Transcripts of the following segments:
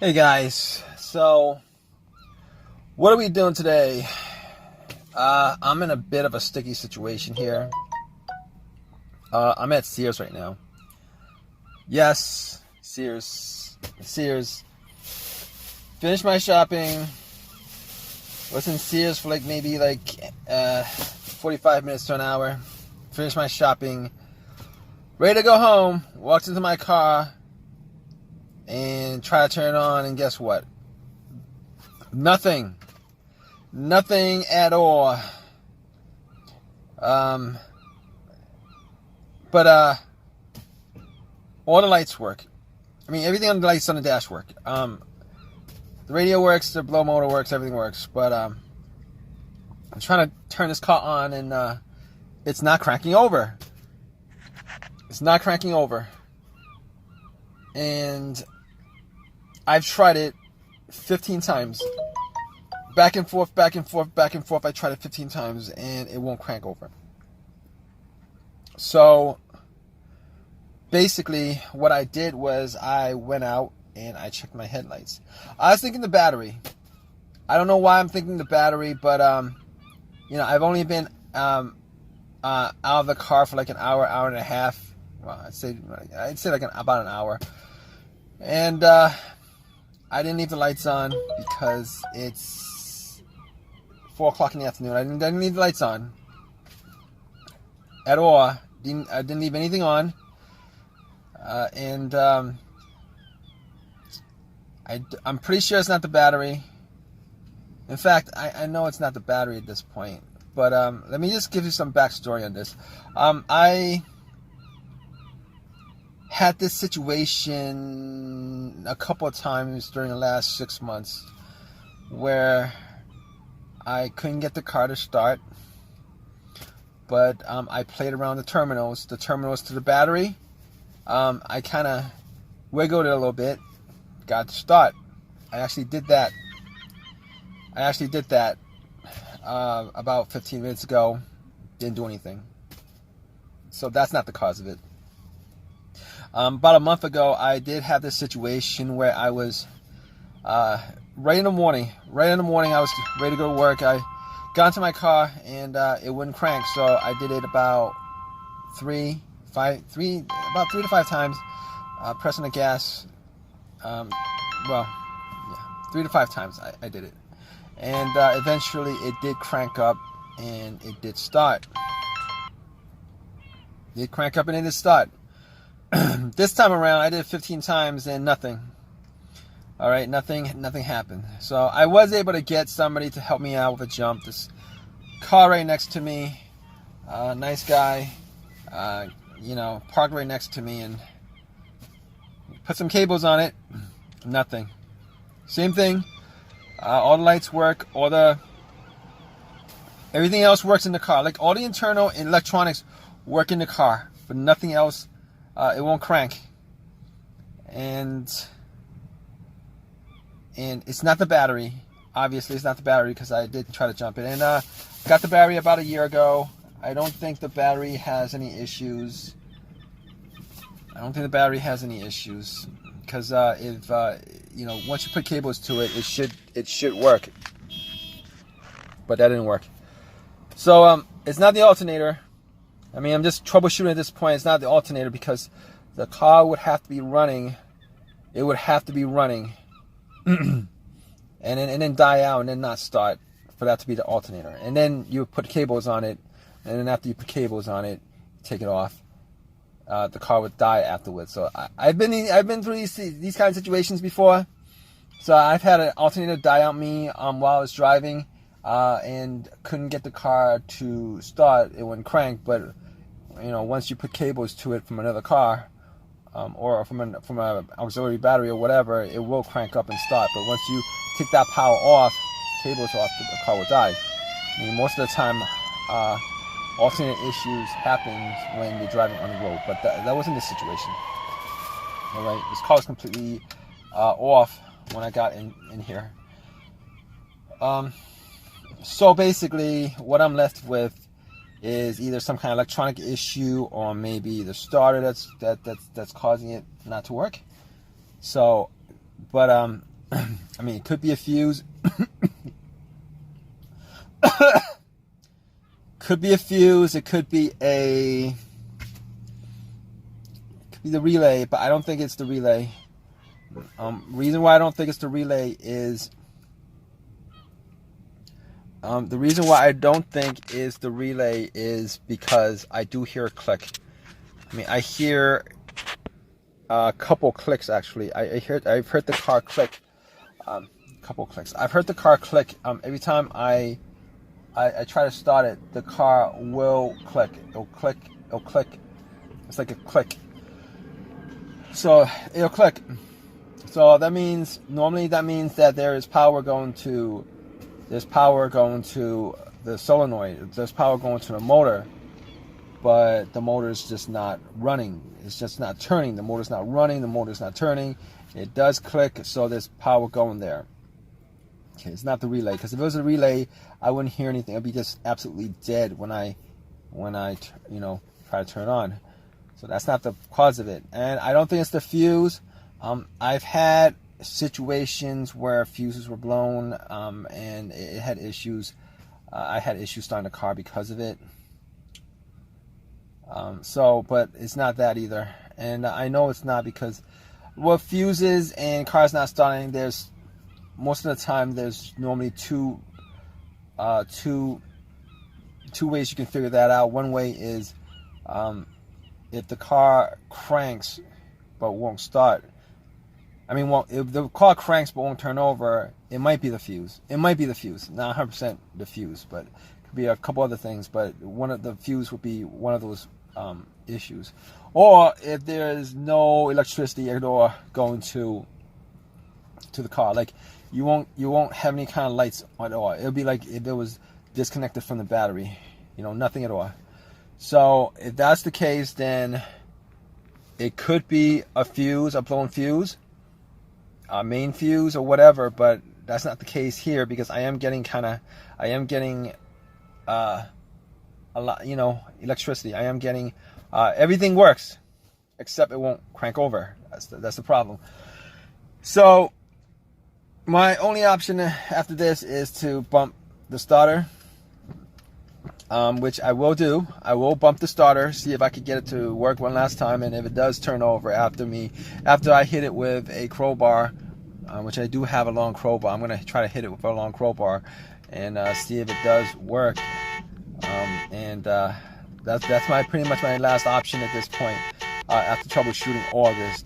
Hey guys, so what are we doing today? I'm in a bit of a sticky situation here. I'm at Sears right now. Yes, Sears. Finished my shopping. Was in Sears for maybe 45 minutes to an hour. Finished my shopping. Ready to go home. Walked into my car and try to turn it on, and guess what? Nothing at all. But all the lights work. I mean, everything on the lights on the dash work. The radio works, the blow motor works, everything works. But I'm trying to turn this car on, and it's not cranking over. And I've tried it 15 times. Back and forth. I tried it 15 times and it won't crank over. So basically what I did was I went out and I checked my headlights. I was thinking the battery. I don't know why I'm thinking the battery, but I've only been out of the car for like an hour and a half. Well, I'd say about an hour. And I didn't leave the lights on because it's 4 o'clock in the afternoon. I didn't leave the lights on at all. I didn't leave anything on. I'm pretty sure it's not the battery. In fact, I know it's not the battery at this point. But let me just give you some backstory on this. I had this situation a couple of times during the last 6 months where I couldn't get the car to start, but I played around the terminals to the battery. I kind of wiggled it a little bit, got to start. I actually did that about 15 minutes ago. Didn't do anything. So that's not the cause of it. About a month ago, I did have this situation where I was right in the morning. I was ready to go to work. I got into my car and it wouldn't crank. So I did it about 3 to 5 times, pressing the gas. 3 to 5 times I did it, and eventually it did crank up and it did start. This time around, I did it 15 times and nothing. All right, nothing happened. So I was able to get somebody to help me out with a jump. This car right next to me, nice guy, parked right next to me and put some cables on it. Nothing. Same thing. All the lights work. Everything else works in the car. Like all the internal electronics work in the car, but nothing else. It won't crank, and it's not the battery. Obviously, it's not the battery because I did try to jump it. And got the battery about a year ago. I don't think the battery has any issues. Because if once you put cables to it, it should work. But that didn't work. So it's not the alternator. I mean, I'm just troubleshooting at this point. It's not the alternator because the car would have to be running. It would have to be running, and then die out and then not start for that to be the alternator. And then you put cables on it, and then after you put cables on it, take it off. The car would die afterwards. So I've been through these kind of situations before. So I've had an alternator die on me while I was driving, and couldn't get the car to start. It wouldn't crank, but once you put cables to it from another car, or from an auxiliary battery or whatever, it will crank up and start. But once you take that power off, cables off, the car will die. I mean, most of the time, alternate issues happen when you're driving on the road, but that wasn't the situation. All right, this car was completely off when I got in here. So basically, what I'm left with is either some kind of electronic issue or maybe the starter that's causing it not to work. So, but I mean, it could be a fuse. Could be a fuse. It could be the relay, but I don't think it's the relay. Reason why I don't think it's the relay is the reason why I don't think is the relay is because I do hear a click. I mean, I hear a couple clicks actually. I've heard the car click. Couple clicks. I've heard the car click. Every time I try to start it, the car will click. It'll click. It'll click. It's like a click. So it'll click. So that means that there is power going to. There's power going to the solenoid. There's power going to the motor, but the motor's just not running. It's just not turning. The motor's not running. The motor's not turning. It does click, so there's power going there. Okay, it's not the relay, because if it was a relay, I wouldn't hear anything. It'd be just absolutely dead when I try to turn it on. So that's not the cause of it, and I don't think it's the fuse. I've had situations where fuses were blown, and it had issues. I had issues starting the car because of it. But it's not that either, and I know it's not because, well, fuses and cars not starting. There's most of the time there's normally two ways you can figure that out. One way is if the car cranks but won't start. I mean, well, if the car cranks but won't turn over, it might be the fuse. It might be the fuse, not 100% the fuse, but it could be a couple other things. But one of the fuse would be one of those issues. Or if there is no electricity at all going to the car, like you won't have any kind of lights at all. It'll be like if it was disconnected from the battery, nothing at all. So if that's the case, then it could be a fuse, a blown fuse, a main fuse or whatever. But that's not the case here, because I am getting a lot, electricity. I am getting everything works, except it won't crank over. That's the problem. So my only option after this is to bump the starter, which I will do. I will bump the starter, see if I can get it to work one last time, and if it does turn over after I hit it with a crowbar, which I do have a long crowbar. I'm going to try to hit it with a long crowbar and see if it does work. That's pretty much my last option at this point, after troubleshooting all of this.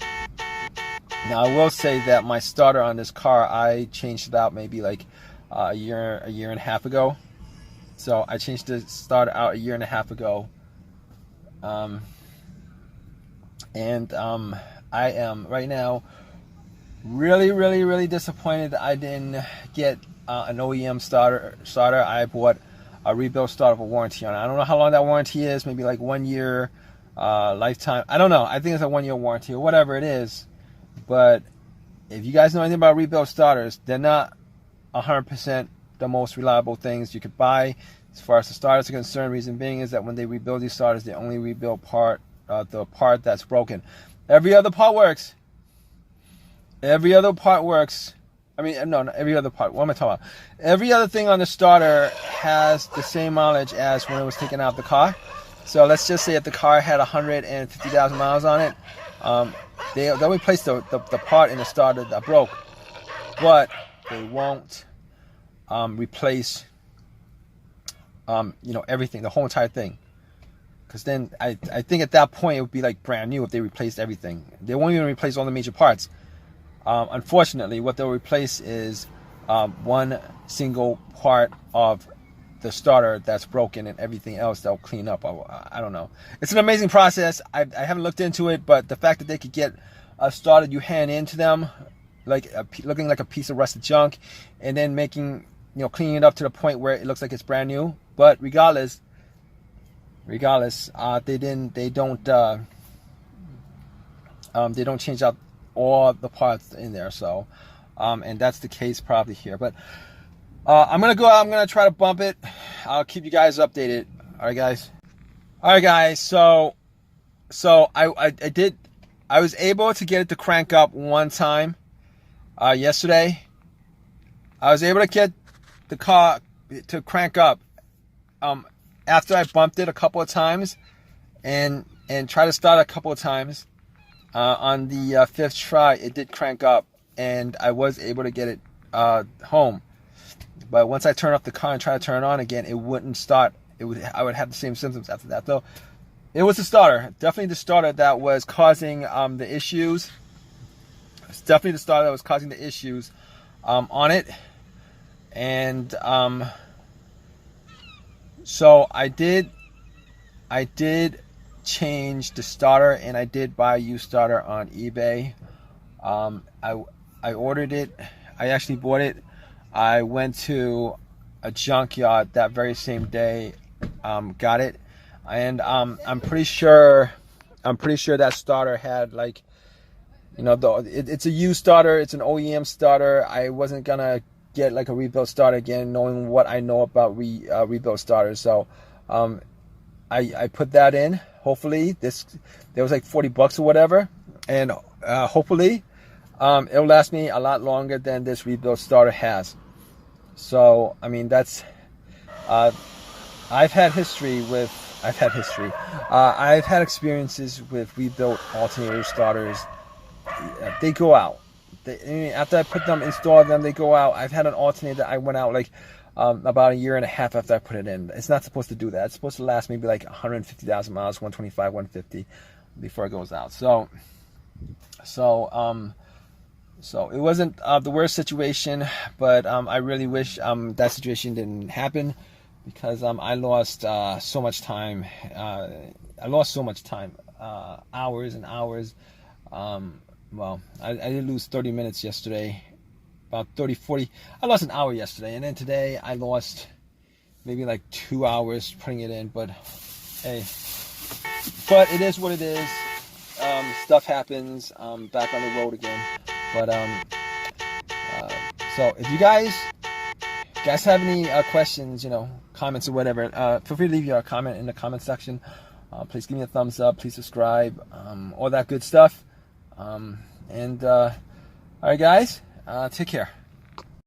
Now I will say that my starter on this car, I changed it out maybe like a year and a half ago. So I changed the starter out a year and a half ago. I am right now really disappointed that I didn't get an OEM starter. I bought a rebuild starter with a warranty on it. I don't know how long that warranty is, maybe like 1 year, lifetime. I don't know. I think it's a 1 year warranty or whatever it is. But if you guys know anything about rebuild starters, they're not 100% the most reliable things you could buy as far as the starters are concerned. Reason being is that when they rebuild these starters, they only rebuild the part that's broken. Every other part works. Every other part works. I mean, no, not every other part. What am I talking about? Every other thing on the starter has the same mileage as when it was taken out of the car. So let's just say if the car had 150,000 miles on it, they'll replace the part in the starter that broke, but they won't replace everything, the whole entire thing. Because then I think at that point it would be like brand new if they replaced everything. They won't even replace all the major parts. Unfortunately, what they'll replace is one single part of the starter that's broken, and everything else they'll clean up. I don't know. It's an amazing process. I haven't looked into it, but the fact that they could get a starter you hand into them, like looking like a piece of rusted junk, and then cleaning it up to the point where it looks like it's brand new. But regardless, they don't change out all the parts in there. So, and that's the case probably here. But I'm gonna try to bump it. I'll keep you guys updated. All right, guys. So I was able to get it to crank up one time, yesterday. I was able to get the car to crank up after I bumped it a couple of times and try to start a couple of times. On the fifth try, it did crank up, and I was able to get it home. But once I turned off the car and tried to turn it on again, it wouldn't start. I would have the same symptoms after that. Though it was the starter, definitely the starter that was causing the issues. It's definitely the starter that was causing the issues on it, and so I did change the starter, and I did buy a used starter on eBay. I ordered it. I actually bought it. I went to a junkyard that very same day, got it, and I'm pretty sure that starter had, like, you know, it's a used starter. It's an OEM starter. I wasn't gonna get like a rebuilt starter again, knowing what I know about rebuilt starters. So I put that in. Hopefully there was like $40 or whatever, and hopefully it'll last me a lot longer than this rebuilt starter has. So I mean, that's I've had experiences with rebuilt alternator starters. They go out. After I put them, installed them, they go out. I've had an alternator that I went out like about a year and a half after I put it in. It's not supposed to do that. It's supposed to last maybe like 150,000 miles, 125, 150 before it goes out. So it wasn't the worst situation, but I really wish that situation didn't happen, because I lost so much time. Hours and hours. Well, I did lose 30 minutes yesterday, about 30, 40. I lost an hour yesterday, and then today I lost maybe like 2 hours putting it in. But hey, but it is what it is. Stuff happens. Back on the road again. But so if you guys have any questions, you know, comments or whatever, feel free to leave your comment in the comment section. Please give me a thumbs up. Please subscribe. All that good stuff. All right, guys, take care.